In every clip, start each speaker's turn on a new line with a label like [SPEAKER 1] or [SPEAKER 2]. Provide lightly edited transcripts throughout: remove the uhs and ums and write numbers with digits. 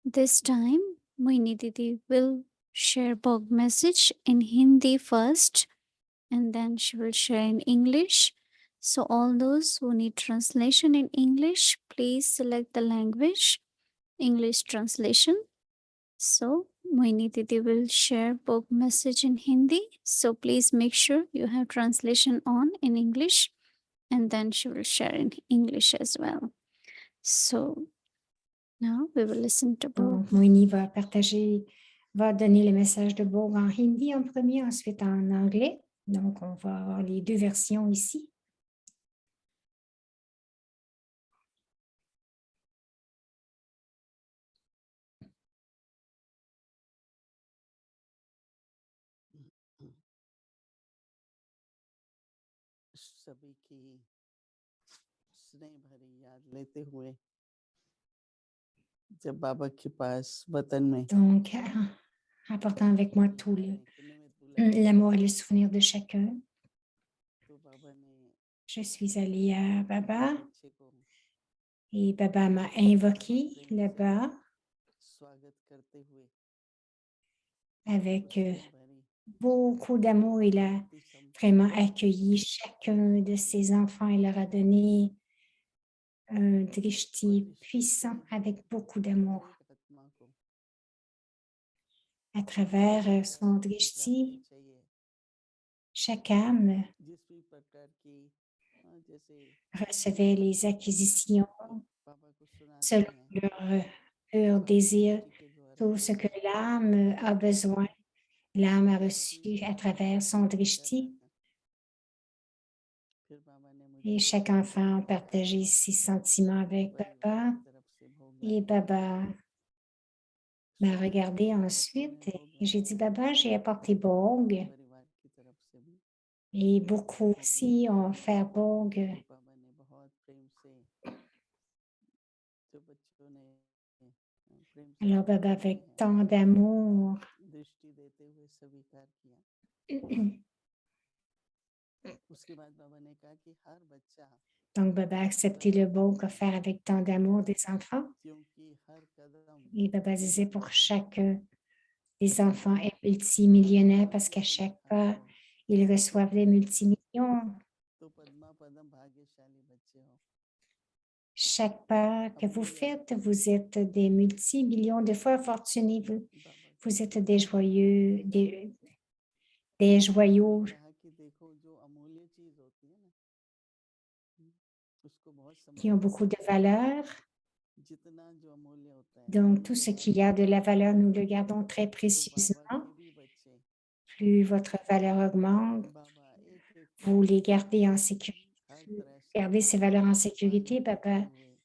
[SPEAKER 1] This time, Moini Didi will share Bog message in Hindi first and then she will share in English. So, all those who need translation in English, please select the language, English translation. So, Moini Didi will share Bog message in Hindi. So, please make sure you have translation on in English and then she will share in English as well. So, now we will listen to Bog.
[SPEAKER 2] Donc, Moini va donner le message de Bourg en hindi en premier, ensuite en anglais. Donc, on va avoir les deux versions ici.
[SPEAKER 3] सभी की स्नेह भरी याद लेते हुए जब बाबा के पास वतन में
[SPEAKER 2] Donc, apportant avec moi tout l'amour et le souvenir de chacun,
[SPEAKER 3] तो बाबा ने
[SPEAKER 2] je suis allée à Baba
[SPEAKER 3] बच्चे को
[SPEAKER 2] et Baba m'a invoqué là-bas
[SPEAKER 3] स्वागत करते हुए
[SPEAKER 2] avec
[SPEAKER 3] स्नेह भरी
[SPEAKER 2] beaucoup d'amour. Il a vraiment accueilli chacun de ses enfants. Il leur a donné un drishti puissant avec beaucoup d'amour.
[SPEAKER 3] एक आत्मा को
[SPEAKER 2] À travers son drishti, chaque âme
[SPEAKER 3] जिस भी प्रकार की जैसे
[SPEAKER 2] recevait les acquisitions
[SPEAKER 3] बाबा को सुनाते
[SPEAKER 2] selon
[SPEAKER 3] हैं
[SPEAKER 2] leur désir,
[SPEAKER 3] दृष्टि के द्वारा
[SPEAKER 2] tout ce que l'âme a besoin. L'âme a reçu à travers son drishti
[SPEAKER 3] फिर बाबा ने
[SPEAKER 2] et
[SPEAKER 3] मुझे
[SPEAKER 2] chaque enfant a partagé ses sentiments avec
[SPEAKER 3] परिवार
[SPEAKER 2] Baba.
[SPEAKER 3] की तरफ से भोग
[SPEAKER 2] Et Baba m'a regardé ensuite et j'ai dit, Baba, j'ai apporté Bog
[SPEAKER 3] परिवार की तरफ से भी
[SPEAKER 2] et beaucoup aussi ont fait Bog.
[SPEAKER 3] बाबा ने बहुत प्रेम से जो बच्चों ने प्रेम से
[SPEAKER 2] Alors Baba, avec tant d'amour,
[SPEAKER 3] दृष्टि देते हुए स्वीकार किया उसके बाद बाबा ने कहा कि हर बच्चा
[SPEAKER 2] donc Baba a accepté le Bog offert avec tant d'amour des enfants.
[SPEAKER 3] क्योंकि हर कदम
[SPEAKER 2] Et Baba disait pour chaque des enfants est multimillionnaire parce qu'à chaque pas, ils reçoivent des multimillions.
[SPEAKER 3] तो पद्मा पदम भाग्यशाली बच्चे हो
[SPEAKER 2] Chaque pas que vous faites, vous êtes des multimillions de fois fortunés. Vous êtes des joyeux, des joyaux
[SPEAKER 3] कहा कि देखो जो अमूल्य चीज होती है ना उसको बहुत
[SPEAKER 2] qui ont beaucoup de valeur.
[SPEAKER 3] जितना जो अमूल्य होता है
[SPEAKER 2] Donc, tout ce qui a de la valeur, nous le gardons très
[SPEAKER 3] तो
[SPEAKER 2] précieusement.
[SPEAKER 3] बाबा के भी बच्चे
[SPEAKER 2] Plus votre valeur augmente,
[SPEAKER 3] बाबा एक एक
[SPEAKER 2] vous les gardez en sécurité.
[SPEAKER 3] हर तरह से
[SPEAKER 2] Gardez ces valeurs en sécurité.
[SPEAKER 3] सम्मान
[SPEAKER 2] Papa
[SPEAKER 3] देते हुए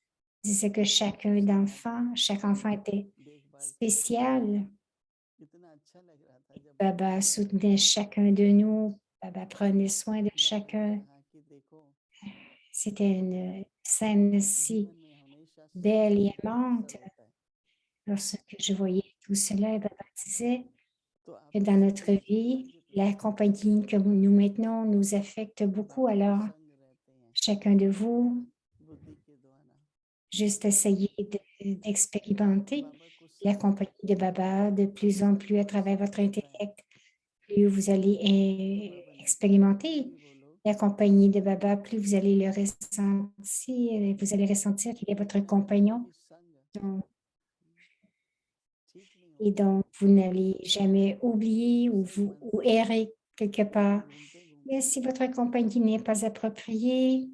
[SPEAKER 2] disait que chaque enfant était
[SPEAKER 3] देखभाल
[SPEAKER 2] spécial.
[SPEAKER 3] कितना अच्छा लग रहा था जब
[SPEAKER 2] Baba soutenait chacun de nous. Baba prenait soin de
[SPEAKER 3] बाबा ने
[SPEAKER 2] chacun.
[SPEAKER 3] कहा कि देखो
[SPEAKER 2] C'était une scène si
[SPEAKER 3] जीवन में हमेशा
[SPEAKER 2] belle et
[SPEAKER 3] सबके लिए
[SPEAKER 2] aimante.
[SPEAKER 3] अवसर होता है
[SPEAKER 2] Lorsque je voyais tout cela, Baba disait
[SPEAKER 3] तो आप
[SPEAKER 2] que
[SPEAKER 3] में
[SPEAKER 2] dans
[SPEAKER 3] से
[SPEAKER 2] notre
[SPEAKER 3] कुछ
[SPEAKER 2] vie,
[SPEAKER 3] जितने
[SPEAKER 2] la compagnie que nous maintenons nous affecte beaucoup.
[SPEAKER 3] बाबा के
[SPEAKER 2] Alors,
[SPEAKER 3] संग रहते हैं
[SPEAKER 2] chacun de vous,
[SPEAKER 3] बुद्धि के द्वारा
[SPEAKER 2] juste essayez d'expérimenter
[SPEAKER 3] बाबा को
[SPEAKER 2] la
[SPEAKER 3] संग
[SPEAKER 2] compagnie de Baba de plus en plus à travers votre intellect. Plus vous allez
[SPEAKER 3] बाबा ने कहा
[SPEAKER 2] expérimenter
[SPEAKER 3] सभी वो लोग
[SPEAKER 2] la compagnie de Baba, plus vous allez le ressentir, et vous allez ressentir qu'il est votre
[SPEAKER 3] कहने का मतलब
[SPEAKER 2] compagnon.
[SPEAKER 3] कि संग
[SPEAKER 2] Donc,
[SPEAKER 3] ठीक नहीं
[SPEAKER 2] et
[SPEAKER 3] होता
[SPEAKER 2] donc, vous n'allez jamais oublier
[SPEAKER 3] संग
[SPEAKER 2] ou
[SPEAKER 3] बनता है
[SPEAKER 2] errer quelque part.
[SPEAKER 3] घूमते
[SPEAKER 2] Mais
[SPEAKER 3] घूमते
[SPEAKER 2] si votre compagnie n'est pas appropriée,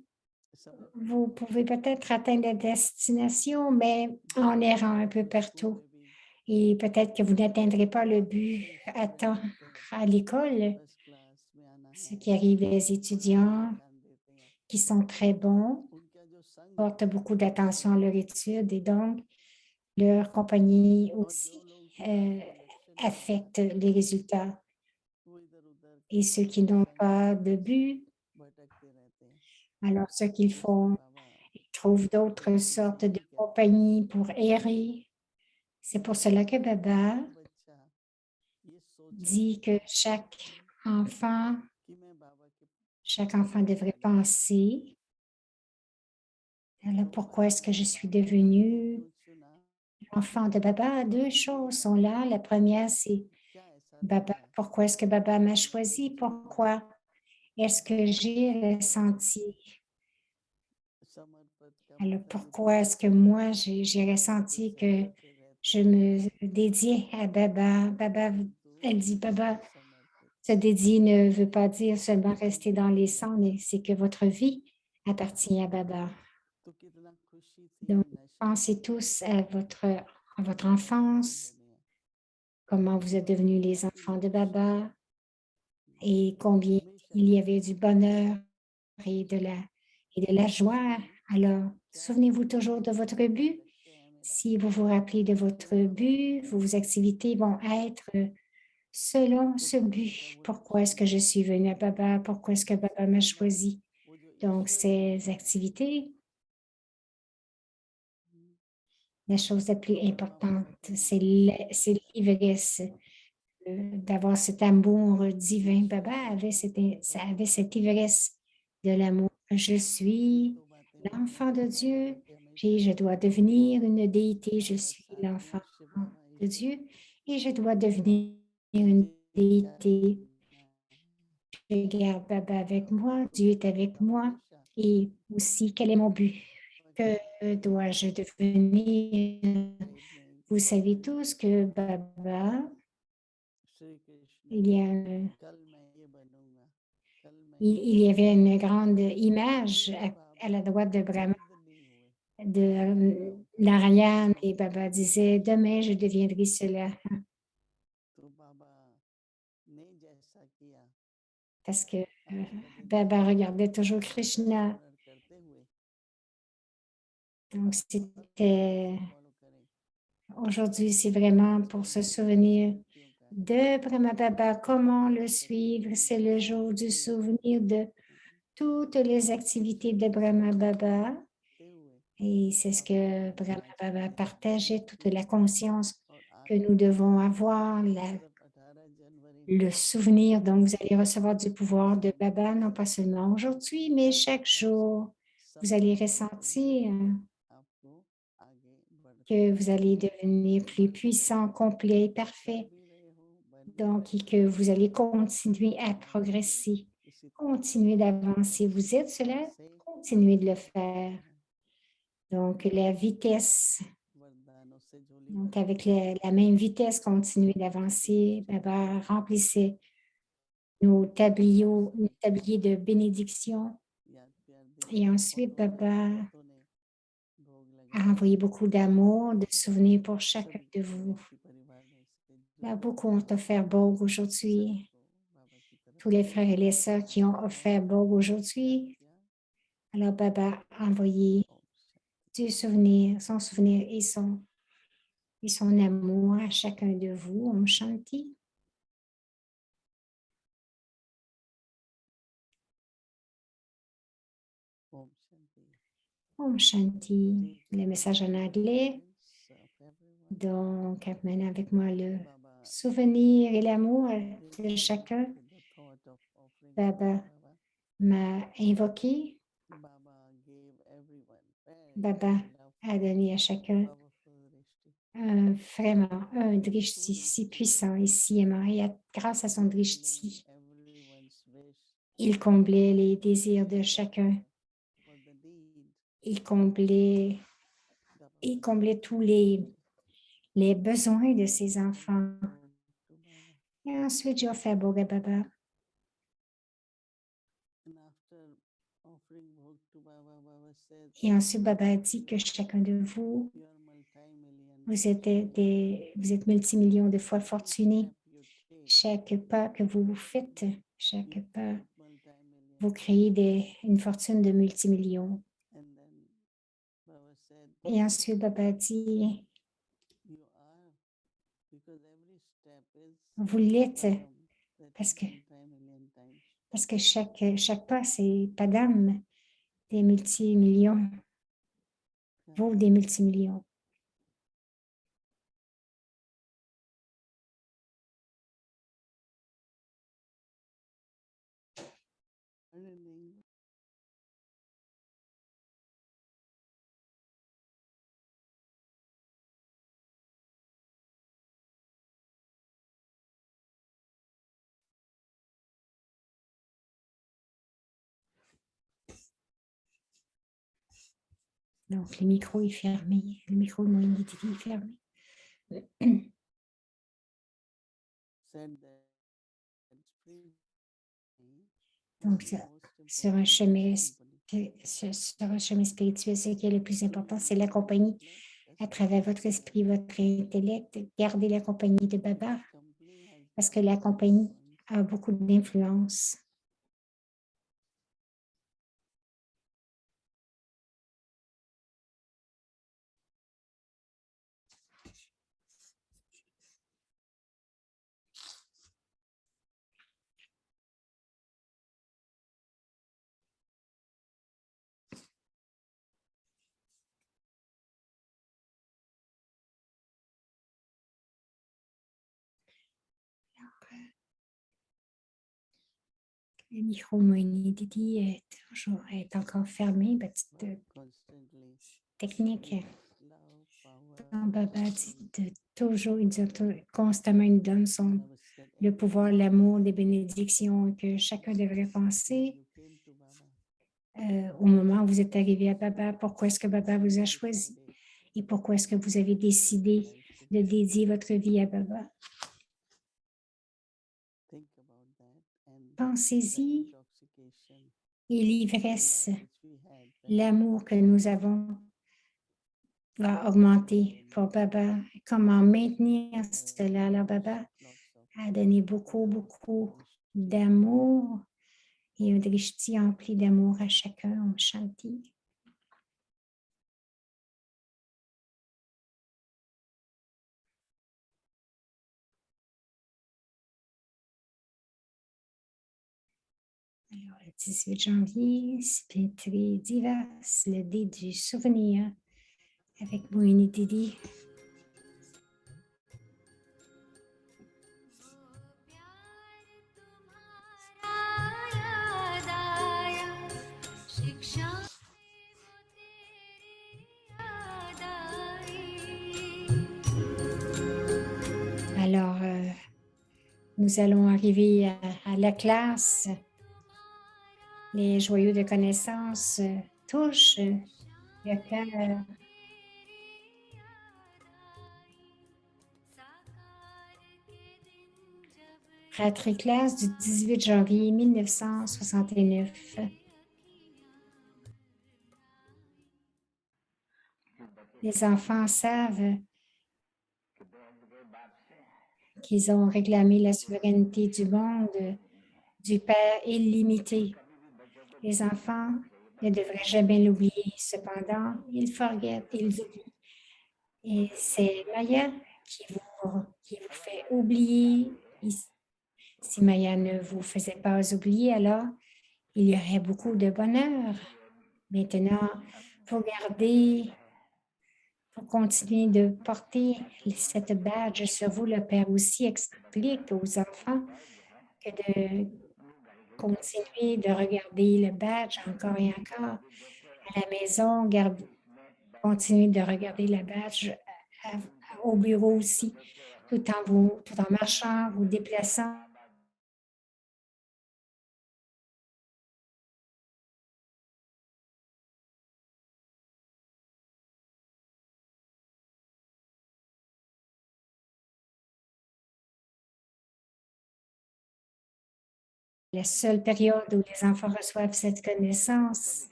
[SPEAKER 3] समय
[SPEAKER 2] vous pouvez peut-être atteindre la destination, mais en errant un peu
[SPEAKER 3] तो स्कूल
[SPEAKER 2] partout.
[SPEAKER 3] में भी
[SPEAKER 2] Et peut-être que vous n'atteindrez pas le but
[SPEAKER 3] सभी
[SPEAKER 2] à
[SPEAKER 3] स्टूडेंट
[SPEAKER 2] temps
[SPEAKER 3] चाहते हैं
[SPEAKER 2] à l'école.
[SPEAKER 3] First class में आना
[SPEAKER 2] Ce
[SPEAKER 3] है
[SPEAKER 2] qui arrive, les
[SPEAKER 3] पढ़ाई पे
[SPEAKER 2] étudiants
[SPEAKER 3] ध्यान देते हैं
[SPEAKER 2] qui sont très bons
[SPEAKER 3] उनका जो संग
[SPEAKER 2] portent beaucoup d'attention à leur étude et donc leur compagnie
[SPEAKER 3] और
[SPEAKER 2] aussi
[SPEAKER 3] जो लोग का लक्ष्य नहीं होता
[SPEAKER 2] affecte les résultats.
[SPEAKER 3] वो इधर उधर
[SPEAKER 2] Et
[SPEAKER 3] किसी
[SPEAKER 2] ceux
[SPEAKER 3] और
[SPEAKER 2] qui
[SPEAKER 3] के
[SPEAKER 2] n'ont
[SPEAKER 3] संग
[SPEAKER 2] pas
[SPEAKER 3] में
[SPEAKER 2] de but,
[SPEAKER 3] भटकते रहते हैं
[SPEAKER 2] alors ce qu'ils
[SPEAKER 3] इसलिए
[SPEAKER 2] font,
[SPEAKER 3] बाबा
[SPEAKER 2] ils trouvent d'autres
[SPEAKER 3] प्रेम से
[SPEAKER 2] sortes de
[SPEAKER 3] यही कहते हैं
[SPEAKER 2] compagnies pour errer. C'est pour cela que
[SPEAKER 3] कि
[SPEAKER 2] Baba
[SPEAKER 3] हर बच्चा ये सोचे
[SPEAKER 2] dit que enfant,
[SPEAKER 3] कि मैं बाबा के
[SPEAKER 2] chaque enfant devrait
[SPEAKER 3] भाग्यशाली हूँ
[SPEAKER 2] penser alors
[SPEAKER 3] तो
[SPEAKER 2] pourquoi
[SPEAKER 3] बाबा
[SPEAKER 2] est-ce
[SPEAKER 3] ने
[SPEAKER 2] que je suis
[SPEAKER 3] बाबा ने मुझे
[SPEAKER 2] devenue
[SPEAKER 3] क्यों चुना
[SPEAKER 2] enfant de Baba, deux choses sont là. La première, c'est
[SPEAKER 3] क्या ऐसा
[SPEAKER 2] Baba,
[SPEAKER 3] लगा
[SPEAKER 2] pourquoi est-ce que Baba m'a choisi? Pourquoi est-ce que j'ai ressenti?
[SPEAKER 3] समर्पित का
[SPEAKER 2] Alors,
[SPEAKER 3] मतलब ये
[SPEAKER 2] pourquoi est-ce que moi, j'ai ressenti que je me dédiais à Baba? Baba, elle dit, Baba,
[SPEAKER 3] समर्पित
[SPEAKER 2] se dédier ne veut pas dire seulement rester dans les cendres, mais c'est que votre vie appartient à Baba.
[SPEAKER 3] तो कितना खुशी थी
[SPEAKER 2] Donc,
[SPEAKER 3] नशा
[SPEAKER 2] pensez tous à votre enfance,
[SPEAKER 3] दुनिया
[SPEAKER 2] comment vous êtes devenus les
[SPEAKER 3] कितनी
[SPEAKER 2] enfants de
[SPEAKER 3] खुशी
[SPEAKER 2] Baba et combien
[SPEAKER 3] हमेशा
[SPEAKER 2] il y avait du bonheur et de la joie. Alors, souvenez-vous toujours de votre but.
[SPEAKER 3] लगते हैं मेरा
[SPEAKER 2] Si vous vous rappelez de votre but, vos activités vont être selon ce but. Pourquoi est-ce que je suis venue à Baba? Pourquoi est-ce que Baba m'a choisi?
[SPEAKER 3] वो जो
[SPEAKER 2] Donc,
[SPEAKER 3] ईश्वर की
[SPEAKER 2] ces
[SPEAKER 3] महिमा है
[SPEAKER 2] activités, la chose la plus importante, c'est l'ivresse, d'avoir cet amour divin. Baba avait ça avait cette ivresse de l'amour. Je suis
[SPEAKER 3] तो बातें
[SPEAKER 2] l'enfant de Dieu,
[SPEAKER 3] करते
[SPEAKER 2] puis
[SPEAKER 3] हमेशा
[SPEAKER 2] je dois devenir une déité. Je
[SPEAKER 3] बाबा
[SPEAKER 2] suis
[SPEAKER 3] साथ में
[SPEAKER 2] l'enfant
[SPEAKER 3] शिव बाबा
[SPEAKER 2] de
[SPEAKER 3] ईश्वर
[SPEAKER 2] Dieu et je dois devenir une déité. Je garde Baba avec moi, Dieu est avec moi. Et aussi, quel est mon but? Que dois-je devenir? Vous savez tous que Baba,
[SPEAKER 3] Shri Krishna
[SPEAKER 2] il y a un-
[SPEAKER 3] कल मैं ये बनूंगा कल मैं
[SPEAKER 2] il y avait une grande image
[SPEAKER 3] फिर
[SPEAKER 2] à
[SPEAKER 3] बाबा
[SPEAKER 2] la droite de Brahma,
[SPEAKER 3] सिद्ध नहीं हुए
[SPEAKER 2] de
[SPEAKER 3] तो
[SPEAKER 2] Narayan, et Baba disait, demain je deviendrai cela.
[SPEAKER 3] तो बाबा ने जैसा किया
[SPEAKER 2] Parce que
[SPEAKER 3] आज का दिन
[SPEAKER 2] Baba regardait toujours
[SPEAKER 3] बाबा का
[SPEAKER 2] Krishna.
[SPEAKER 3] स्मरण करते हुए
[SPEAKER 2] Donc,
[SPEAKER 3] और तेजी
[SPEAKER 2] c'était
[SPEAKER 3] से फॉलो करें
[SPEAKER 2] aujourd'hui, c'est vraiment
[SPEAKER 3] आज का
[SPEAKER 2] pour se
[SPEAKER 3] दिन
[SPEAKER 2] souvenir
[SPEAKER 3] शक्तियों का है
[SPEAKER 2] de Brahma Baba. Comment le suivre?
[SPEAKER 3] शक्तियों
[SPEAKER 2] C'est
[SPEAKER 3] की
[SPEAKER 2] le jour du
[SPEAKER 3] शक्तियां
[SPEAKER 2] souvenir de toutes les activités de Brahma Baba.
[SPEAKER 3] करते हुए
[SPEAKER 2] Et c'est ce que
[SPEAKER 3] बाबा
[SPEAKER 2] Brahma
[SPEAKER 3] आज का
[SPEAKER 2] Baba
[SPEAKER 3] दिन
[SPEAKER 2] partageait, toute
[SPEAKER 3] शक्तियों
[SPEAKER 2] la
[SPEAKER 3] का है
[SPEAKER 2] conscience
[SPEAKER 3] और
[SPEAKER 2] que
[SPEAKER 3] आगे
[SPEAKER 2] nous devons avoir,
[SPEAKER 3] सिर्फ 18 जनवरी
[SPEAKER 2] le
[SPEAKER 3] नहीं
[SPEAKER 2] souvenir. Donc, vous allez recevoir du pouvoir de
[SPEAKER 3] सब
[SPEAKER 2] Baba, non pas seulement aujourd'hui, mais
[SPEAKER 3] हर
[SPEAKER 2] chaque
[SPEAKER 3] प्रकार से
[SPEAKER 2] jour. Vous allez
[SPEAKER 3] समर्पित होकर
[SPEAKER 2] ressentir
[SPEAKER 3] आपको आगे बढ़ते
[SPEAKER 2] que vous
[SPEAKER 3] हुए
[SPEAKER 2] allez devenir plus
[SPEAKER 3] बढ़ते
[SPEAKER 2] puissant,
[SPEAKER 3] हुए
[SPEAKER 2] complet,
[SPEAKER 3] चल
[SPEAKER 2] parfait.
[SPEAKER 3] भी रहे हो बन भी
[SPEAKER 2] Donc,
[SPEAKER 3] रहे
[SPEAKER 2] et
[SPEAKER 3] हो
[SPEAKER 2] que vous allez continuer à
[SPEAKER 3] और आगे
[SPEAKER 2] progresser,
[SPEAKER 3] इसी तरह
[SPEAKER 2] continuer d'avancer. Vous êtes cela,
[SPEAKER 3] से
[SPEAKER 2] continuez de le
[SPEAKER 3] आगे बढ़ते
[SPEAKER 2] faire.
[SPEAKER 3] हैं
[SPEAKER 2] Donc, la vitesse,
[SPEAKER 3] वरदानों से झोली
[SPEAKER 2] donc
[SPEAKER 3] भरते
[SPEAKER 2] avec
[SPEAKER 3] हुए
[SPEAKER 2] la même vitesse, continuez
[SPEAKER 3] छोटी छोटी
[SPEAKER 2] d'avancer.
[SPEAKER 3] चीजों
[SPEAKER 2] Baba,
[SPEAKER 3] को
[SPEAKER 2] remplissez nos tabliers,
[SPEAKER 3] ऐसा
[SPEAKER 2] nos tabliers de bénédiction.
[SPEAKER 3] याद प्यार देने
[SPEAKER 2] Et
[SPEAKER 3] का
[SPEAKER 2] ensuite,
[SPEAKER 3] बहुतों ने
[SPEAKER 2] Baba
[SPEAKER 3] बहुतों ने भोग
[SPEAKER 2] a
[SPEAKER 3] लगाया
[SPEAKER 2] envoyé beaucoup d'amour, de souvenirs pour chacun
[SPEAKER 3] सभी
[SPEAKER 2] de
[SPEAKER 3] को
[SPEAKER 2] vous.
[SPEAKER 3] एसटी परिवार में से जो
[SPEAKER 2] Là,
[SPEAKER 3] जो
[SPEAKER 2] beaucoup ont offert Bog
[SPEAKER 3] सभी
[SPEAKER 2] aujourd'hui.
[SPEAKER 3] को बाबा की तरफ
[SPEAKER 2] Tous les
[SPEAKER 3] से
[SPEAKER 2] frères et les sœurs qui ont offert Bog
[SPEAKER 3] याद
[SPEAKER 2] aujourd'hui.
[SPEAKER 3] किया
[SPEAKER 2] Alors, Baba a envoyé
[SPEAKER 3] Om Shanti
[SPEAKER 2] du souvenir, son souvenir et son amour à chacun de vous. Om Shanti.
[SPEAKER 3] Om Shanti
[SPEAKER 2] Om Shanti.
[SPEAKER 3] Take
[SPEAKER 2] Le message en anglais.
[SPEAKER 3] remembrance of everyone
[SPEAKER 2] Donc, amenez avec moi le
[SPEAKER 3] Baba
[SPEAKER 2] souvenir et l'amour
[SPEAKER 3] filled
[SPEAKER 2] de
[SPEAKER 3] me
[SPEAKER 2] chacun.
[SPEAKER 3] with the thought of offering
[SPEAKER 2] Baba
[SPEAKER 3] Baba
[SPEAKER 2] m'a invoqué.
[SPEAKER 3] Baba gave everyone very
[SPEAKER 2] Baba
[SPEAKER 3] very
[SPEAKER 2] a
[SPEAKER 3] lovely
[SPEAKER 2] donné à chacun
[SPEAKER 3] powerful drishti
[SPEAKER 2] vraiment un
[SPEAKER 3] and
[SPEAKER 2] drishti
[SPEAKER 3] truly
[SPEAKER 2] si puissant et si aimant. Et grâce à son
[SPEAKER 3] fulfilling
[SPEAKER 2] drishti,
[SPEAKER 3] everyone's wish
[SPEAKER 2] il comblait les désirs de
[SPEAKER 3] for
[SPEAKER 2] chacun.
[SPEAKER 3] the need
[SPEAKER 2] Il comblait, il
[SPEAKER 3] government
[SPEAKER 2] comblait tous les besoins de ses enfants.
[SPEAKER 3] Bhog to Baba
[SPEAKER 2] Et ensuite, j'ai offert Bog à Baba.
[SPEAKER 3] and after offering Bhog to Baba Baba said
[SPEAKER 2] Et ensuite, Baba a dit que chacun de vous,
[SPEAKER 3] you are multi-million
[SPEAKER 2] vous êtes,
[SPEAKER 3] fortunate
[SPEAKER 2] vous êtes multimillions de fois
[SPEAKER 3] every
[SPEAKER 2] fortunés.
[SPEAKER 3] step you take
[SPEAKER 2] Chaque pas que vous faites,
[SPEAKER 3] you
[SPEAKER 2] chaque pas,
[SPEAKER 3] create multi-million
[SPEAKER 2] vous créez une fortune de multimillions.
[SPEAKER 3] and then Baba said
[SPEAKER 2] Et ensuite, Baba a dit,
[SPEAKER 3] you are because every step is
[SPEAKER 2] vous l'êtes
[SPEAKER 3] padam that
[SPEAKER 2] parce
[SPEAKER 3] is
[SPEAKER 2] que,
[SPEAKER 3] multi-million times
[SPEAKER 2] chaque pas, c'est Padam, des multimillions, vaut des multimillions.
[SPEAKER 3] earning
[SPEAKER 2] Donc, le micro est fermé. Le micro de Moïni Didi est fermé.
[SPEAKER 3] said that spiritually,
[SPEAKER 2] Donc,
[SPEAKER 3] the most
[SPEAKER 2] sur un
[SPEAKER 3] important
[SPEAKER 2] chemin,
[SPEAKER 3] is company.
[SPEAKER 2] sur un chemin spirituel, ce qui est le plus important, c'est la compagnie à travers votre esprit, votre intellect. Gardez la compagnie de Baba
[SPEAKER 3] Company has
[SPEAKER 2] parce que la compagnie a beaucoup d'influence. Le micro Moïni Didi est encore fermé. Petite
[SPEAKER 3] constantly
[SPEAKER 2] technique.
[SPEAKER 3] love, power,
[SPEAKER 2] Quand Baba dit de toujours, il dit constamment, il donne
[SPEAKER 3] never said
[SPEAKER 2] le pouvoir, l'amour, des bénédictions que chacun devrait penser
[SPEAKER 3] you came to Baba.
[SPEAKER 2] au moment où vous êtes arrivé à Baba. Pourquoi est-ce que Baba vous a choisi et pourquoi est-ce que vous avez décidé de dédier votre vie à Baba?
[SPEAKER 3] Think about that and the
[SPEAKER 2] Pensez-y
[SPEAKER 3] intoxication,
[SPEAKER 2] et
[SPEAKER 3] the
[SPEAKER 2] l'ivresse,
[SPEAKER 3] love which we had when
[SPEAKER 2] l'amour que nous avons va augmenter pour Baba. Comment maintenir cela? Alors, Baba a donné beaucoup, beaucoup d'amour et une drishti emplie d'amour à chacun. Om Shanti. Alors, le 18 janvier, Spitri Divas, le dé du souvenir avec Moïni Didi. Alors, nous allons arriver à la classe. Les joyaux de connaissance touchent le cœur. Ratri classe du 18 janvier 1969. Les enfants savent qu'ils ont réclamé la souveraineté du monde, du Père illimité. Les enfants ne devraient jamais l'oublier. Cependant, ils forgettent, ils oublient. Et c'est Maya qui vous fait oublier. Si Maya ne vous faisait pas oublier, alors il y aurait beaucoup de bonheur. Maintenant, pour continuer de porter cette badge sur vous, le Père aussi explique aux enfants que de continuer de regarder le badge encore et encore à la maison, continuer de regarder le badge au bureau aussi, tout en marchant, vous déplaçant. La seule période où les enfants reçoivent cette connaissance.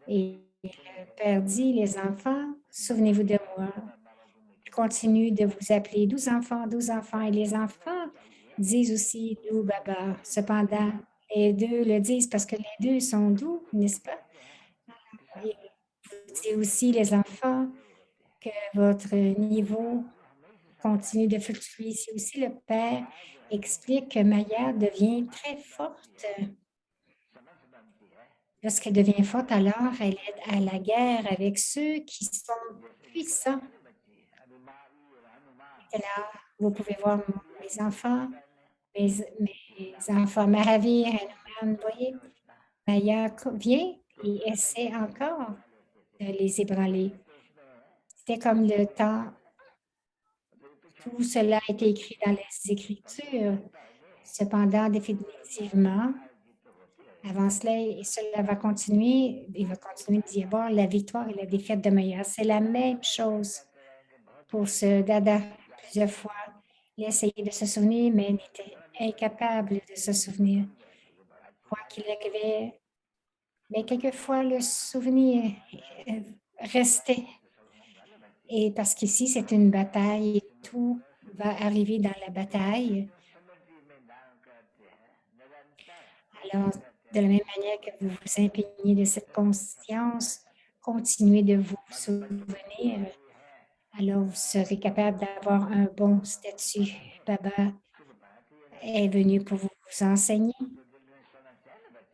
[SPEAKER 2] Et le Père dit, les enfants, souvenez-vous de moi. Je continue de vous appeler 12 enfants. Et les enfants disent aussi doux, Baba. Cependant, les deux le disent parce que les deux sont doux, n'est-ce pas? Et vous dites aussi, les enfants, que votre niveau continue de fluctuer. Ici aussi, le Père explique que Maya devient très forte. Lorsqu'elle devient forte, alors elle est à la guerre avec ceux qui sont puissants. Et là, vous pouvez voir mes enfants, mes enfants Mahavir, Hanuman, vous voyez, Maya vient et essaie encore de les ébranler. C'était comme le temps, tout cela a été écrit dans les Écritures. Cependant, définitivement, Avant cela, et cela va continuer, il va continuer d'y avoir la victoire et la défaite de meilleur. C'est la même chose pour ce dada. Plusieurs fois, il essayait de se souvenir, mais il était incapable de se souvenir. Quoi qu'il arrivait, mais quelquefois, le souvenir restait. Et parce qu'ici, c'est une bataille et tout va arriver dans la bataille. Alors, de la même manière que vous vous imprégnez de cette conscience, continuez de vous souvenir. Alors, vous serez capable d'avoir un bon statut. Baba est venu pour vous enseigner.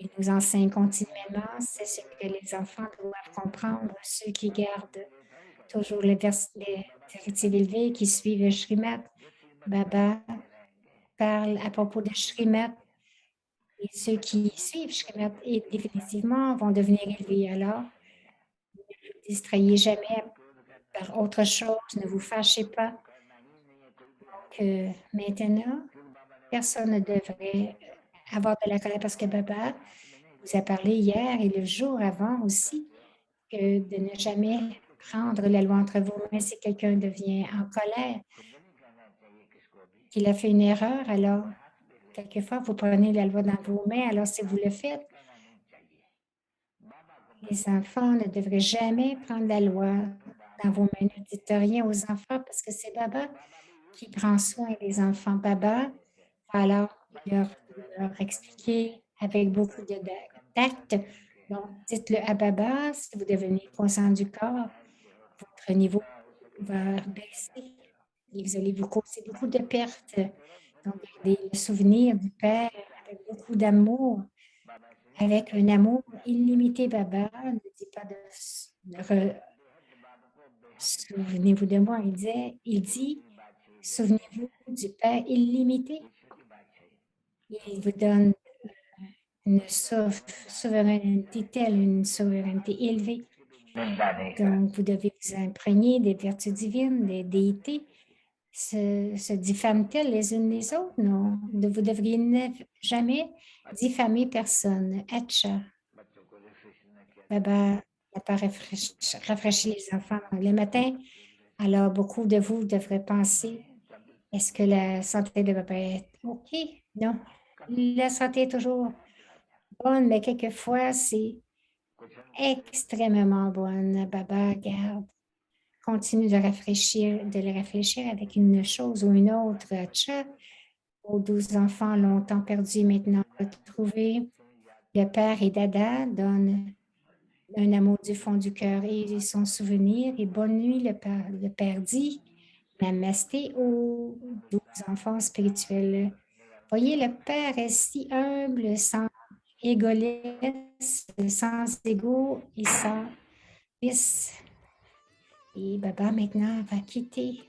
[SPEAKER 2] Il nous enseigne continuellement. C'est ce que les enfants doivent comprendre, ceux qui gardent toujours les directives élevées, qui suivent le Shrimad. Baba parle à propos de Shrimad. Et ceux qui suivent Shrimad et définitivement vont devenir élevés. Alors, ne vous distrayez jamais par autre chose, ne vous fâchez pas. Donc, maintenant, personne ne devrait avoir de la colère parce que Baba vous a parlé hier et le jour avant aussi que de ne jamais prendre la loi entre vos mains si quelqu'un devient en colère, qu'il a fait une erreur, alors quelquefois vous prenez la loi dans vos mains, alors si vous le faites, les enfants ne devraient jamais prendre la loi dans vos mains. Ne dites rien aux enfants parce que c'est Baba qui prend soin des enfants. Baba va alors leur expliquer avec beaucoup de tact. Donc, dites-le à Baba, si vous devenez conscient du corps, votre niveau va baisser et vous allez vous causer beaucoup de pertes. Donc, gardez le souvenir du Père avec beaucoup d'amour, avec un amour illimité. Baba ne dit pas de souvenez-vous de moi, il dit, souvenez-vous du Père illimité. Il vous donne une souveraineté telle, une souveraineté élevée. Donc, vous devez vous imprégner des vertus divines, des déités. Se diffament-elles les unes les autres? Non. Vous devriez jamais diffamer personne. Acha. Baba n'a pas rafraîchi les enfants le matin. Alors, beaucoup de vous devraient penser, est-ce que la santé de Baba est OK? Non. La santé est toujours bonne, mais quelquefois, c'est extrêmement bonne. Baba garde. Continue de le réfléchir avec une chose ou une autre. Tcha, vos 12 enfants longtemps perdus, maintenant retrouvés. Le Père et Dada donnent un amour du fond du cœur et son souvenir. Et bonne nuit, le Père dit. Namasté aux 12 enfants spirituels. Voyez, le Père est si humble, sans égoïsme, sans égo et sans vice. Et Baba maintenant va quitter.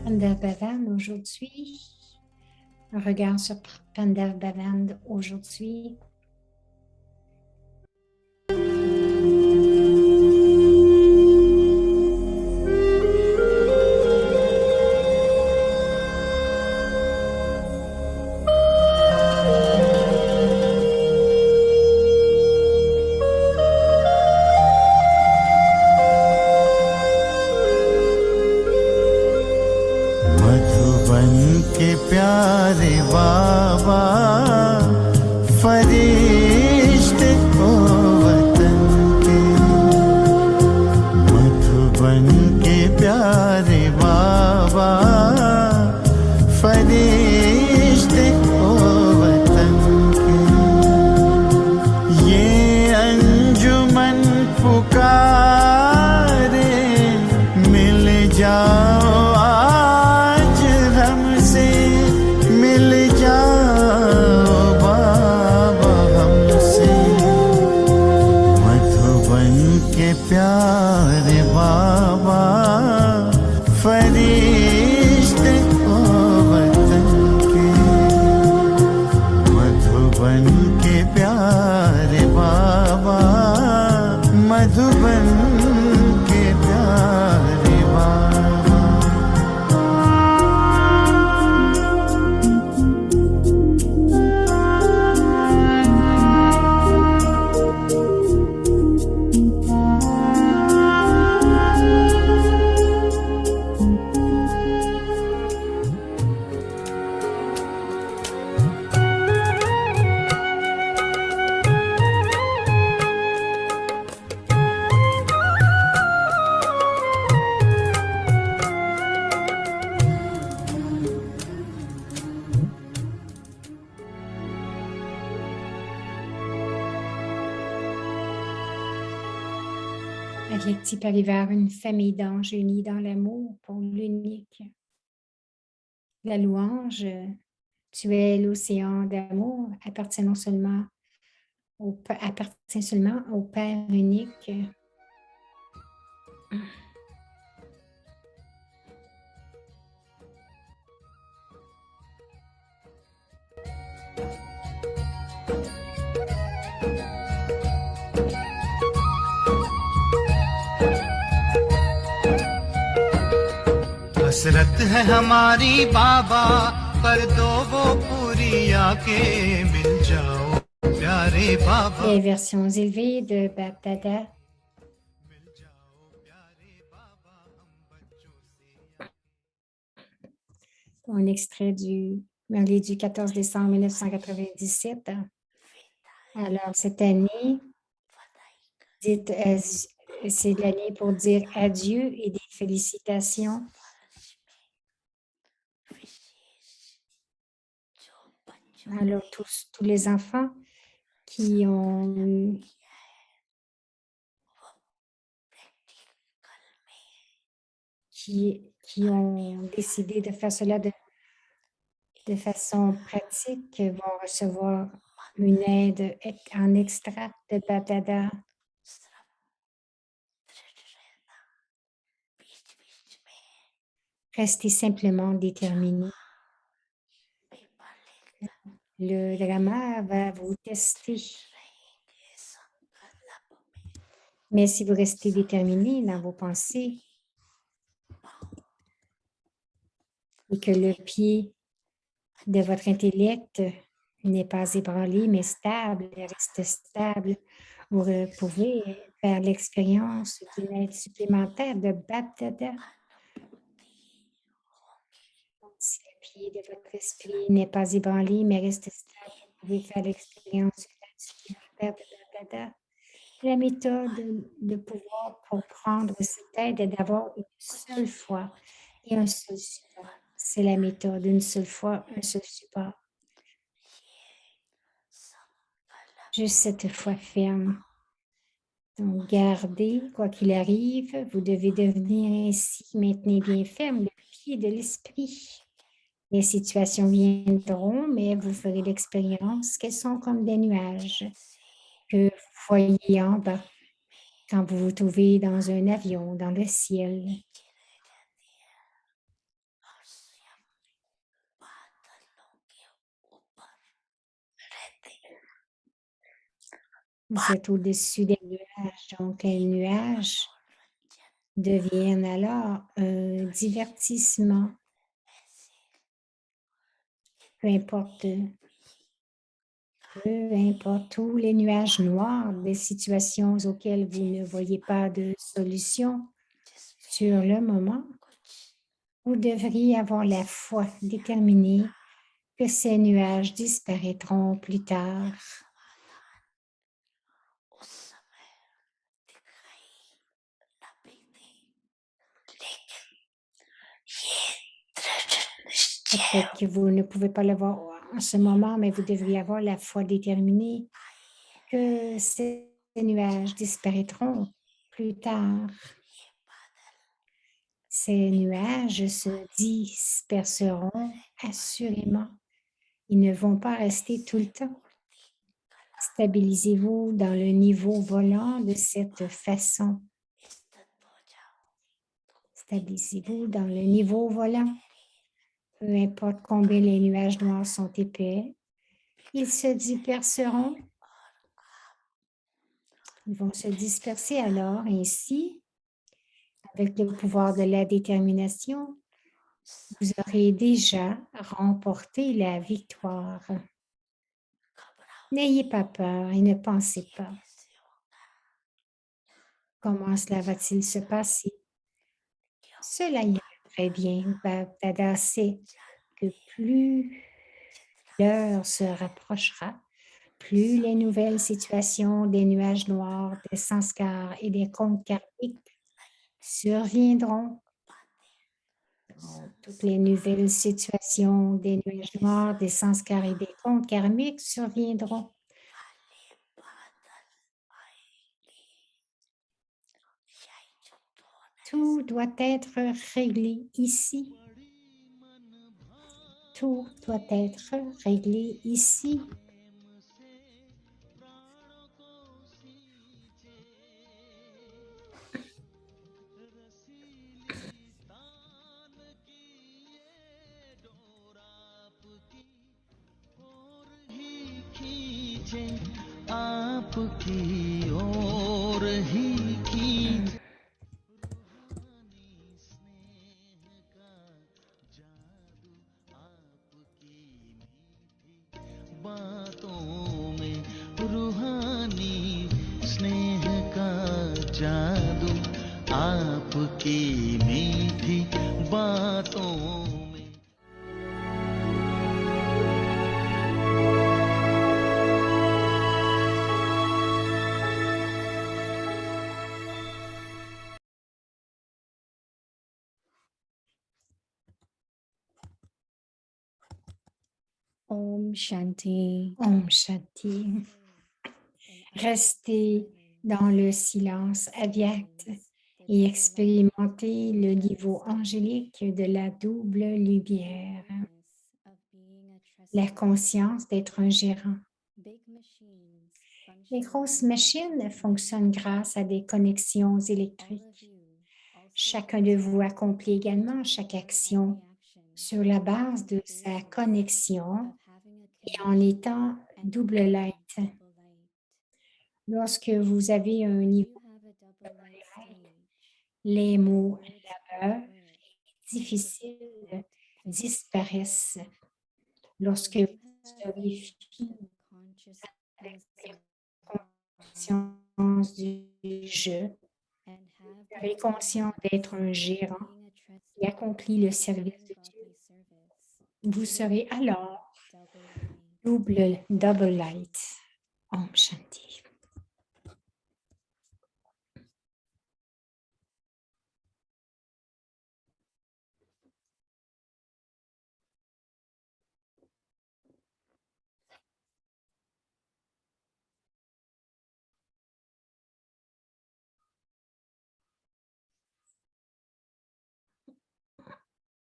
[SPEAKER 2] Pandav Bhavan aujourd'hui. Un regard sur Pandav Bhavan aujourd'hui.
[SPEAKER 4] प्यारे बाबा फरिश्ते को वतन के प्यारे बाबा फरिश्ते को वतन के मधुबन के प्यारे बाबा मधुबन के प्यारे बाबा
[SPEAKER 2] Avec les petits vers une famille d'anges unis dans l'amour pour l'unique. La louange, tu es l'océan d'amour, appartient seulement au Père unique.
[SPEAKER 4] हसरत है हमारी बाबा कर दो वो पूरी आके मिल जाओ प्यारे बाबा
[SPEAKER 2] Les versions élevées de Bapdada.
[SPEAKER 4] मिल जाओ प्यारे बाबा हम बच्चों से
[SPEAKER 2] Un extrait du Merlet du 14 décembre 1997. Alors, cette année, c'est l'année pour dire adieu et des félicitations. Alors, tous les enfants qui ont décidé de faire cela de façon pratique vont recevoir une aide en extra de Bapdada. Restez simplement déterminés. Le drama va vous tester. Mais si vous restez déterminé dans vos pensées et que le pied de votre intellect n'est pas ébranlé, mais stable, reste stable, vous pouvez faire l'expérience d'une aide supplémentaire de Bapdada. Si le pied de votre esprit n'est pas ébranlé, mais reste stable, vous pouvez faire l'expérience d'une aide supplémentaire de Bapdada. La méthode de pouvoir pour prendre cette aide est d'avoir une seule foi et un seul support. C'est la méthode, une seule foi, un seul support. Juste cette foi ferme. Donc, gardez, quoi qu'il arrive, vous devez devenir ainsi. Maintenez bien ferme le pied de l'esprit. Les situations viendront, mais vous ferez l'expérience qu'elles sont comme des nuages que vous voyez en bas quand vous vous trouvez dans un avion, dans le ciel. Vous êtes au-dessus des nuages, donc les nuages deviennent alors un divertissement. Peu importe tous les nuages noirs, des situations auxquelles vous ne voyez pas de solution sur le moment, vous devriez avoir la foi déterminée que ces nuages disparaîtront plus tard. Peut-être que vous ne pouvez pas le voir en ce moment, mais vous devriez avoir la foi déterminée que ces nuages disparaîtront plus tard. Ces nuages se disperseront assurément. Ils ne vont pas rester tout le temps. Stabilisez-vous dans le niveau volant de cette façon. Établissez-vous dans le niveau volant. Peu importe combien les nuages noirs sont épais, ils se disperseront. Ils vont se disperser alors ainsi, avec le pouvoir de la détermination, vous aurez déjà remporté la victoire. N'ayez pas peur et ne pensez pas. Comment cela va-t-il se passer? Cela ira très bien. Dada sait que plus l'heure se rapprochera, plus les nouvelles situations des nuages noirs, des sanskars et des comptes karmiques surviendront. Toutes les nouvelles situations des nuages noirs, des sanskars et des comptes karmiques surviendront. Tout doit être réglé ici. Tout doit être réglé ici.
[SPEAKER 3] आपकी ओर ही खींचे बातों में रूहानी स्नेह का जादू आपकी मीठी बातों में
[SPEAKER 1] Om Shanti.
[SPEAKER 2] Om Shanti. Restez dans le silence avyakt et expérimentez le niveau angélique de la double lumière, la conscience d'être un gérant. Les grosses machines fonctionnent grâce à des connexions électriques. Chacun de vous accomplit également chaque action sur la base de sa connexion et en étant double light. Lorsque vous avez un niveau les mots labeur et difficiles disparaissent. Lorsque vous serez fini avec la conscience du jeu, vous serez conscient d'être un gérant qui accomplit le service de Dieu. Vous serez alors double light. Om Shanti.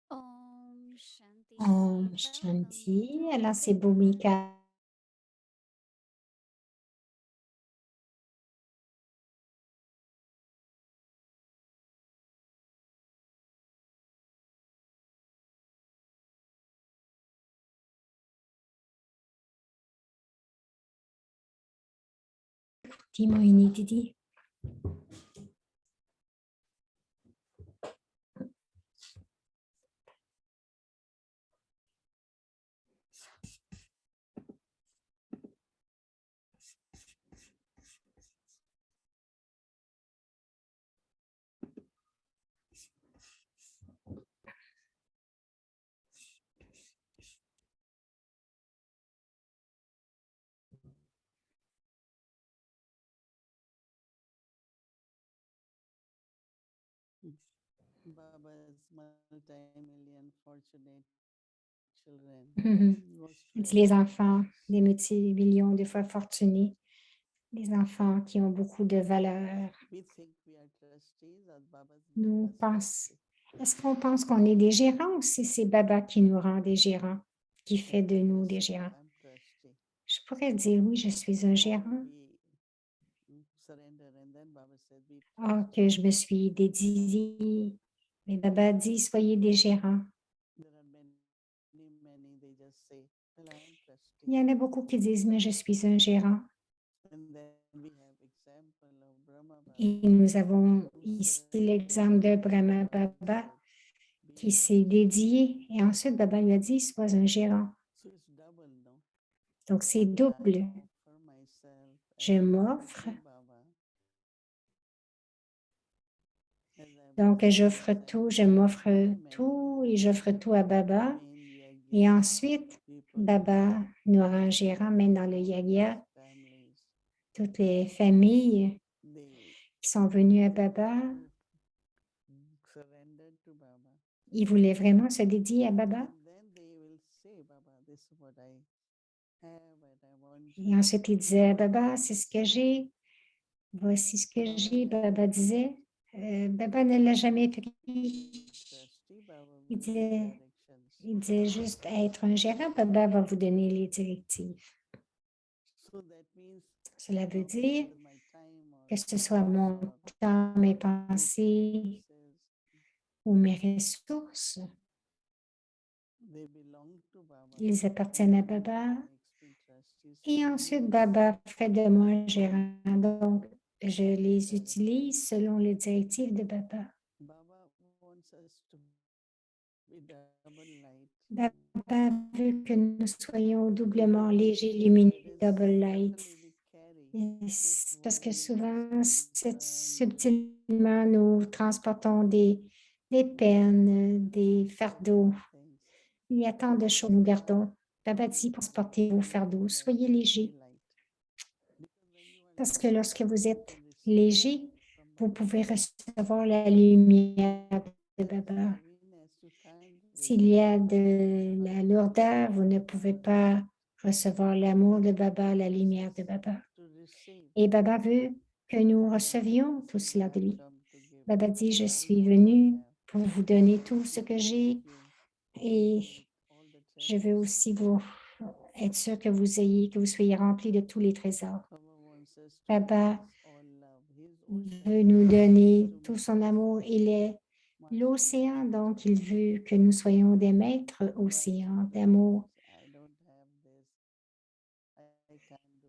[SPEAKER 1] Om Shanti.
[SPEAKER 2] Om Shanti. Alors, c'est Bhumika. Timoini Didi.
[SPEAKER 3] Baba's multi-million fortunate children was
[SPEAKER 2] Les enfants, des multi-millions de fois fortunés, les enfants qui ont beaucoup de valeur.
[SPEAKER 3] we think we are trustees or Baba's
[SPEAKER 2] Nous
[SPEAKER 3] make us
[SPEAKER 2] pensons,
[SPEAKER 3] trustee.
[SPEAKER 2] est-ce qu'on pense qu'on est des gérants ou si c'est Baba qui nous rend des gérants, qui fait de nous des gérants?
[SPEAKER 3] I'm trustee.
[SPEAKER 2] Je pourrais dire oui, je suis un gérant.
[SPEAKER 3] We surrender and then Baba said we
[SPEAKER 2] Ah, que je me suis dédié, Et Baba dit, soyez des gérants.
[SPEAKER 3] There are many, they just say, well, I am trustee.
[SPEAKER 2] Il y en a beaucoup qui disent, mais je suis un gérant.
[SPEAKER 3] And then we have example of Brahma Baba,
[SPEAKER 2] Et nous avons ici l'exemple de Brahma Baba qui s'est dédié. Et ensuite, Baba lui a dit, sois un gérant.
[SPEAKER 3] so it's double, no?
[SPEAKER 2] Donc, c'est double.
[SPEAKER 3] I offer myself
[SPEAKER 2] Je
[SPEAKER 3] as
[SPEAKER 2] m'offre.
[SPEAKER 3] Baba, as
[SPEAKER 2] Donc,
[SPEAKER 3] everything
[SPEAKER 2] j'offre
[SPEAKER 3] myself.
[SPEAKER 2] tout, je m'offre
[SPEAKER 3] Many,
[SPEAKER 2] tout et j'offre tout à Baba.
[SPEAKER 3] main yajna,
[SPEAKER 2] Et ensuite,
[SPEAKER 3] people
[SPEAKER 2] Baba nous rend gérant, mais dans le yagya,
[SPEAKER 3] families,
[SPEAKER 2] toutes les familles
[SPEAKER 3] they
[SPEAKER 2] qui sont venues à Baba,
[SPEAKER 3] surrender to Baba.
[SPEAKER 2] ils voulaient vraiment se dédier à Baba.
[SPEAKER 3] And then they will say, Baba, this is what I have and I want
[SPEAKER 2] Et
[SPEAKER 3] you.
[SPEAKER 2] ensuite, ils disaient, Baba, c'est ce que j'ai. Voici ce que j'ai. Baba disait, Baba ne l'a jamais pris.
[SPEAKER 3] Trustee, Baba
[SPEAKER 2] Il
[SPEAKER 3] will give
[SPEAKER 2] disait,
[SPEAKER 3] directions.
[SPEAKER 2] il disait juste être un gérant, Baba va vous donner les directives.
[SPEAKER 3] So that means
[SPEAKER 2] Cela veut
[SPEAKER 3] no
[SPEAKER 2] dire
[SPEAKER 3] matter my time or
[SPEAKER 2] que ce soit mon
[SPEAKER 3] or
[SPEAKER 2] temps, mes pensées
[SPEAKER 3] resources,
[SPEAKER 2] ou mes ressources,
[SPEAKER 3] they belong to Baba.
[SPEAKER 2] ils appartiennent à Baba.
[SPEAKER 3] Baba makes me trustee. So
[SPEAKER 2] Et
[SPEAKER 3] I
[SPEAKER 2] ensuite,
[SPEAKER 3] use
[SPEAKER 2] Baba fait de moi un gérant. Donc, je les utilise selon les directives de Baba.
[SPEAKER 3] Baba wants us to be double light.
[SPEAKER 2] Baba veut que nous soyons doublement légers, lumineux, double light.
[SPEAKER 3] Subtly we carry
[SPEAKER 2] Et c'est parce que
[SPEAKER 3] worries
[SPEAKER 2] souvent,
[SPEAKER 3] and
[SPEAKER 2] subtilement, nous transportons des peines, des fardeaux.
[SPEAKER 3] things.
[SPEAKER 2] Il y a tant de choses que nous gardons. Baba dit, transportez vos fardeaux, soyez légers. Parce que lorsque vous êtes léger, vous pouvez recevoir la lumière de Baba. S'il y a de la lourdeur, vous ne pouvez pas recevoir l'amour de Baba, la lumière de Baba. Et Baba veut que nous recevions tout cela de lui. Baba dit, je suis venu pour vous donner tout ce que j'ai et je veux aussi vous être sûr que vous soyez remplis de tous les trésors. Baba veut nous donner tout son amour. Il est l'océan, donc il veut que nous soyons des maîtres océans d'amour.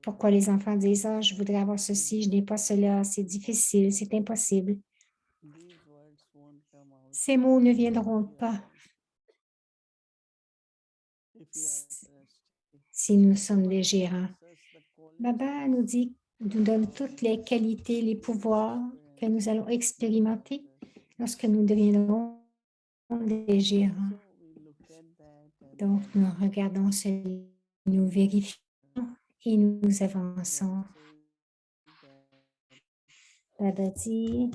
[SPEAKER 2] Pourquoi les enfants disent, ah, je voudrais avoir ceci, je n'ai pas cela, c'est difficile, c'est impossible. Ces mots ne viendront pas si nous sommes des gérants. Baba nous dit, nous donne toutes les qualités, les pouvoirs que nous allons expérimenter lorsque nous deviendrons des gérants. Donc, nous regardons cela, nous vérifions et nous avançons. Baba dit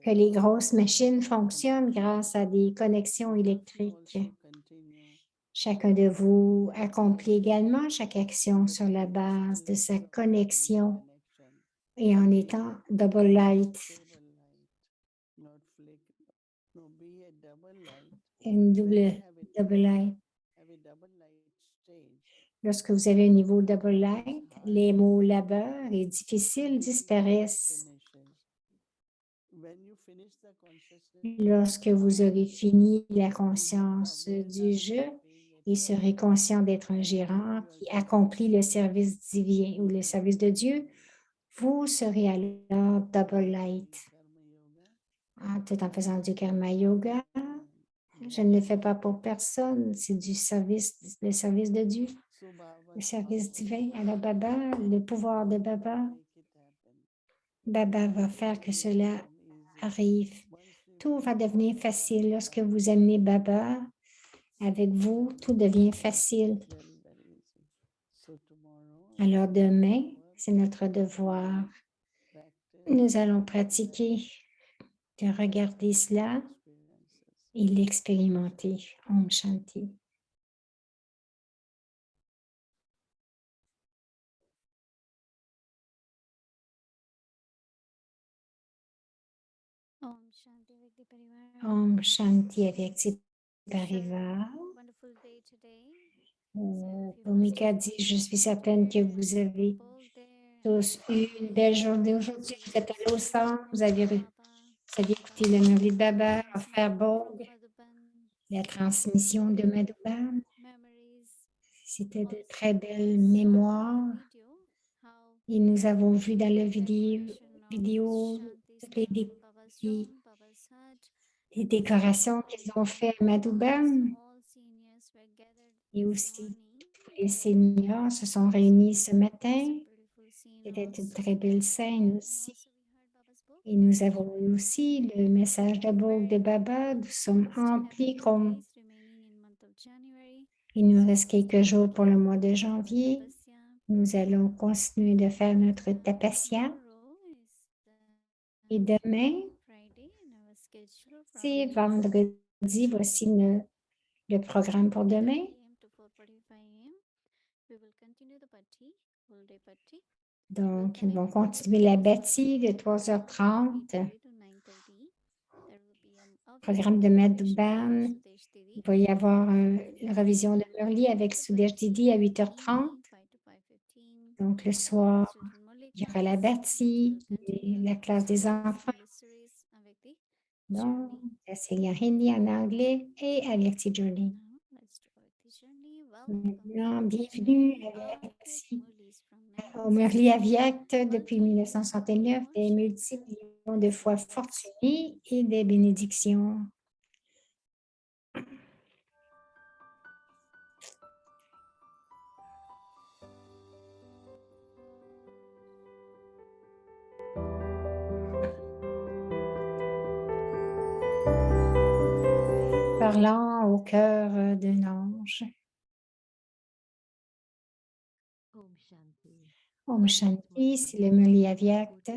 [SPEAKER 2] que les grosses machines fonctionnent grâce à des connexions électriques. Chacun de vous accomplit également chaque action sur la base de sa connexion et en étant double light. Une double light. Lorsque vous avez un niveau double light, les mots labeur et difficile disparaissent. Lorsque vous aurez fini la conscience du jeu et serez conscient d'être un gérant qui accomplit le service divin ou le service de Dieu, vous serez alors double light. Tout en faisant du karma yoga, je ne le fais pas pour personne, c'est du service, le service de Dieu, le service divin. Alors Baba, le pouvoir de Baba, Baba va faire que cela arrive. Tout va devenir facile. Lorsque vous amenez Baba avec vous, tout devient facile. Alors demain, c'est notre devoir. Nous allons pratiquer de regarder cela et l'expérimenter. Om Shanti.
[SPEAKER 1] Om Shanti avec des parivars.
[SPEAKER 2] Om Shanti avec ses parivars.
[SPEAKER 1] Wonderful day today. So if you
[SPEAKER 2] Bhumika
[SPEAKER 1] must
[SPEAKER 2] dit,
[SPEAKER 1] be
[SPEAKER 2] je suis
[SPEAKER 1] out
[SPEAKER 2] certaine que
[SPEAKER 1] there,
[SPEAKER 2] vous
[SPEAKER 1] there are
[SPEAKER 2] avez
[SPEAKER 1] people there.
[SPEAKER 2] tous eu une belle journée aujourd'hui. Vous êtes allés au centre, vous avez Vous avez écouté le Murli de Baba, Frère Bog, la transmission de Madhouban. C'était de très belles mémoires. Et nous avons vu dans la vidéo toutes les décorations qu'ils ont fait à Madhouban. Et aussi, les seniors se sont réunis ce matin. C'était une très belle scène aussi. Et nous avons eu aussi le message de Bog de Baba. Nous sommes emplis comme il nous reste quelques jours pour le mois de janvier. Nous allons continuer de faire notre tapasya. Et demain, c'est vendredi. Voici le programme pour demain. Donc, ils vont continuer la bâtie de 3h30. Programme de Madhouban. Il va y avoir une révision de Murli avec Sudesh Didi à 8h30. Donc, le soir, il y aura la bâtie, la classe des enfants. Donc, c'est en hindi, en anglais et avec Journey. Maintenant, bienvenue au Murli Avyakt depuis 1969, des multiples millions de fois fortunés et des bénédictions. Parlant au cœur d'un ange. Om Shanti, c'est le Murli Avyakt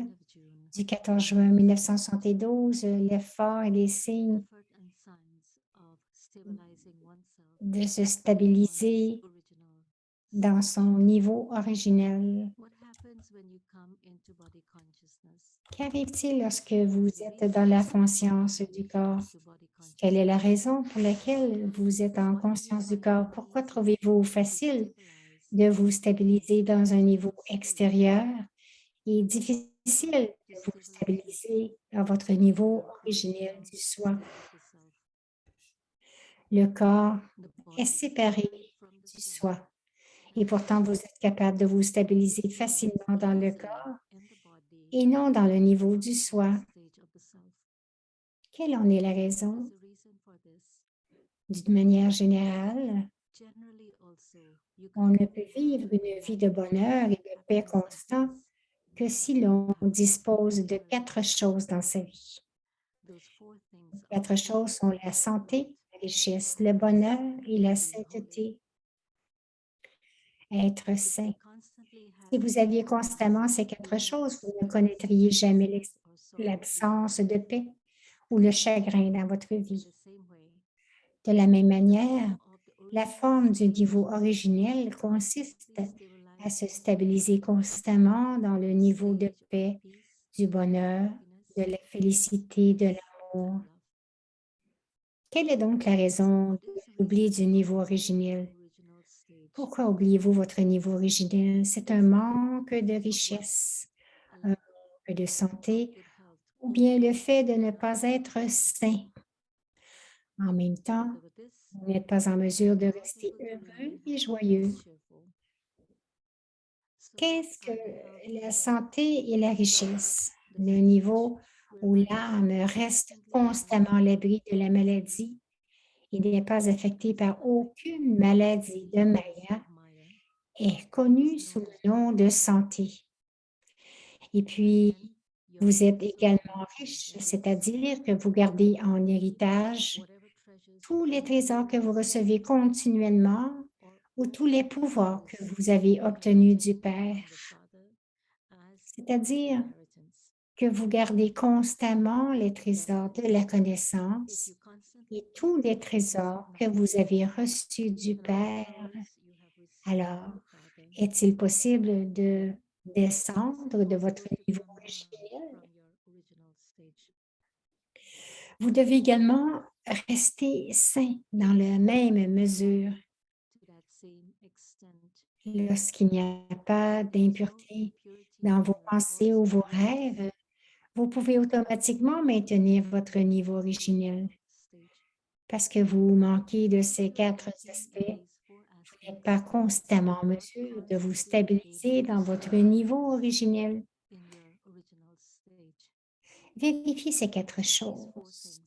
[SPEAKER 2] du 14 juin 1972, l'effort et les signes de se stabiliser dans son niveau originel. Qu'arrive-t-il lorsque vous êtes dans la conscience du corps? Quelle est la raison pour laquelle vous êtes en conscience du corps? Pourquoi trouvez-vous facile de vous stabiliser dans un niveau extérieur et difficile de vous stabiliser à votre niveau originel du soi? Le corps est séparé du soi et pourtant vous êtes capable de vous stabiliser facilement dans le corps et non dans le niveau du soi. Quelle en est la raison? D'une manière générale, on ne peut vivre une vie de bonheur et de paix constant que si l'on dispose de 4 choses dans sa vie. Les 4 choses sont la santé, la richesse, le bonheur et la sainteté. Être saint. Si vous aviez constamment ces 4 choses, vous ne connaîtriez jamais l'absence de paix ou le chagrin dans votre vie. De la même manière, la forme du niveau originel consiste à se stabiliser constamment dans le niveau de paix, du bonheur, de la félicité, de l'amour. Quelle est donc la raison de l'oubli du niveau originel? Pourquoi oubliez-vous votre niveau originel? C'est un manque de richesse, un manque de santé, ou bien le fait de ne pas être sain. En même temps, vous n'êtes pas en mesure de rester heureux et joyeux. Qu'est-ce que la santé et la richesse? Le niveau où l'âme reste constamment à l'abri de la maladie et n'est pas affectée par aucune maladie de Maya est connu sous le nom de santé. Et puis, vous êtes également riche, c'est-à-dire que vous gardez en héritage tous les trésors que vous recevez continuellement ou tous les pouvoirs que vous avez obtenus du Père. C'est-à-dire que vous gardez constamment les trésors de la connaissance et tous les trésors que vous avez reçus du Père. Alors, est-il possible de descendre de votre niveau originel? Vous devez également rester sain dans la même mesure. Lorsqu'il n'y a pas d'impureté dans vos pensées ou vos rêves, Vous pouvez automatiquement maintenir votre niveau originel parce que vous manquez de ces 4 aspects. Vous n'êtes pas constamment en mesure de vous stabiliser dans votre niveau originel. Vérifiez ces 4 choses.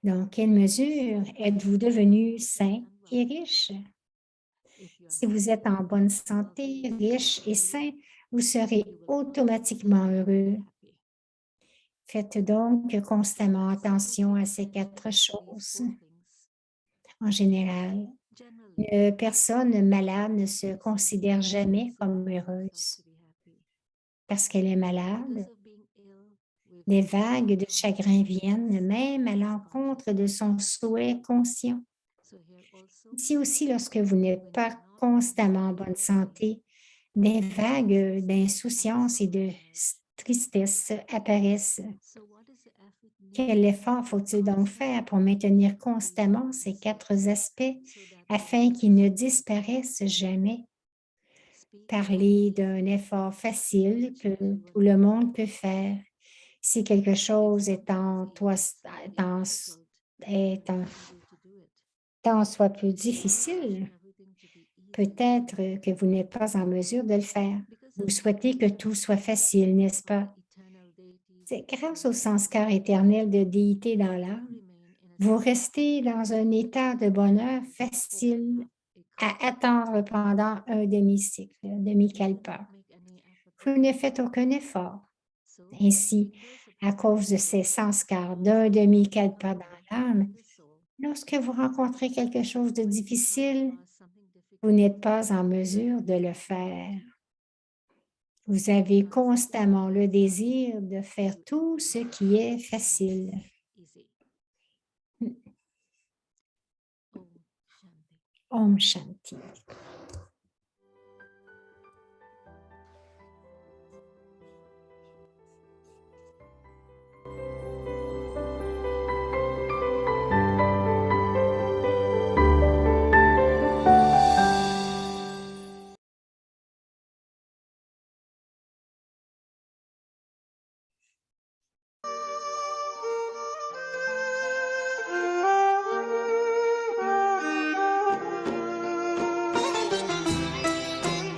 [SPEAKER 2] Dans quelle mesure êtes-vous devenu sain et riche? Si vous êtes en bonne santé, riche et sain, vous serez automatiquement heureux. Faites donc constamment attention à ces 4 choses. En général, une personne malade ne se considère jamais comme heureuse. Parce qu'elle est malade, des vagues de chagrin viennent même à l'encontre de son souhait conscient. Ici aussi, lorsque vous n'êtes pas constamment en bonne santé, des vagues d'insouciance et de tristesse apparaissent. Quel effort faut-il donc faire pour maintenir constamment ces 4 aspects afin qu'ils ne disparaissent jamais? Parler d'un effort facile que tout le monde peut faire. Si quelque chose est en toi, est en tant soit plus difficile, peut-être que vous n'êtes pas en mesure de le faire. Vous souhaitez que tout soit facile, n'est-ce pas? C'est grâce au sanskar éternel de déité dans l'âme, vous restez dans un état de bonheur facile à attendre pendant un demi-cycle, un demi-kalpa. Vous ne faites aucun effort. Ainsi, à cause de ces sanskars d'un demi-kalpa dans l'âme, lorsque vous rencontrez quelque chose de difficile, vous n'êtes pas en mesure de le faire. Vous avez constamment le désir de faire tout ce qui est facile. Om Shanti.